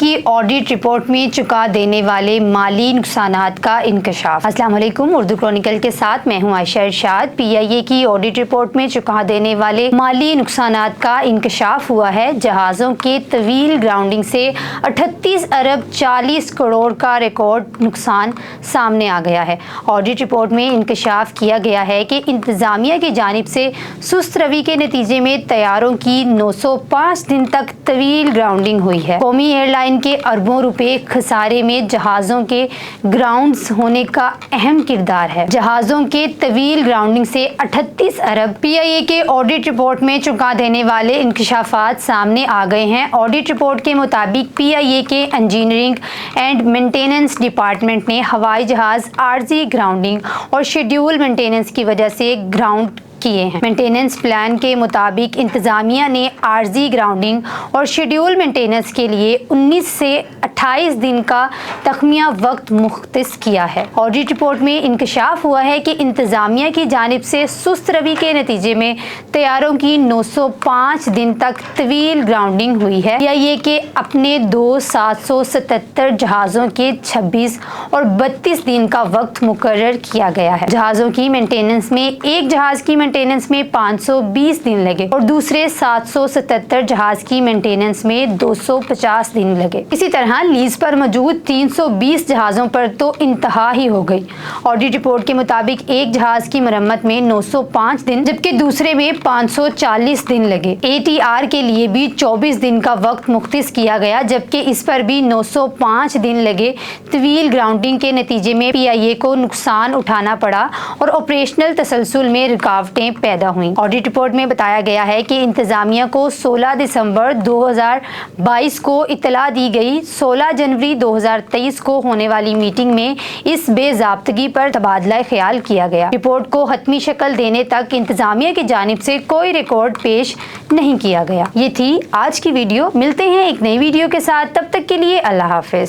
کی audit report میں چکا دینے والے مالی نقصانات کا انکشاف۔ السلام علیکم، اردو کرونیکل کے ساتھ میں ہوں عائشہ ارشاد۔ پی آئی اے کی آڈٹ رپورٹ میں چکا دینے والے مالی نقصانات کا انکشاف ہوا ہے۔ جہازوں کے طویل گراؤنڈنگ سے 38 ارب 40 کروڑ کا ریکارڈ نقصان سامنے آ گیا ہے۔ آڈٹ رپورٹ میں انکشاف کیا گیا ہے کہ انتظامیہ کی جانب سے سست روی کے نتیجے میں طیاروں کی 905 دن تک طویل گراؤنڈنگ ہوئی ہے۔ قومی ایئر لائن کے اربوں روپے خسارے میں جہازوں کے گراؤنڈز ہونے کا اہم کردار ہے۔ جہازوں کے طویل گراؤنڈنگ سے 38 ارب پی آئی اے کے آڈٹ رپورٹ میں چکا دینے والے انکشافات سامنے آ گئے ہیں۔ آڈٹ رپورٹ کے مطابق پی آئی اے کے انجینئرنگ اینڈ مینٹیننس ڈپارٹمنٹ نے ہوائی جہاز عارضی گراؤنڈنگ اور شیڈول مینٹیننس کی وجہ سے گراؤنڈ کیے ہیں۔ مینٹیننس پلان کے مطابق انتظامیہ نے عارضی گراؤنڈنگ اور شیڈول مینٹیننس کے لیے 19 سے 28 دن کا تخمینہ وقت مختص کیا ہے۔ آڈٹ رپورٹ میں انکشاف ہوا ہے کہ انتظامیہ کی جانب سے سست روی کے نتیجے میں طیاروں کی 905 دن تک طویل گراؤنڈنگ ہوئی ہے۔ پی آئی اے کے اپنے 777 جہازوں کے 26 اور 32 دن کا وقت مقرر کیا گیا ہے۔ جہازوں کی مینٹیننس میں ایک جہاز کی مینٹیننس میں 520 دن لگے اور دوسرے 777 جہاز کی مینٹیننس میں 250 دن لگے۔ اسی طرح لیز پر موجود 320 جہازوں پر تو انتہا ہی ہو گئی۔ آڈٹ رپورٹ کے مطابق ایک جہاز کی مرمت میں 905 دن جبکہ دوسرے میں 540 دن لگے۔ اے ٹی آر کے لیے بھی 24 دن کا وقت مختص کیا گیا جبکہ اس پر بھی 905 دن لگے۔ طویل گراؤنڈنگ کے نتیجے میں پی آئی اے کو نقصان اٹھانا پڑا اور آپریشنل تسلسل میں رکاوٹیں پیدا ہوئیں۔ آڈٹ رپورٹ میں بتایا گیا ہے کہ انتظامیہ کو 16 دسمبر 2022 کو اطلاع دی گئی۔ 16 جنوری 2023 کو ہونے والی میٹنگ میں اس بے ضابطگی پر تبادلہ خیال کیا گیا۔ رپورٹ کو حتمی شکل دینے تک انتظامیہ کی جانب سے کوئی ریکارڈ پیش نہیں کیا گیا۔ یہ تھی آج کی ویڈیو۔ ملتے ہیں ایک نئی ویڈیو کے ساتھ، تب تک کے لیے اللہ حافظ۔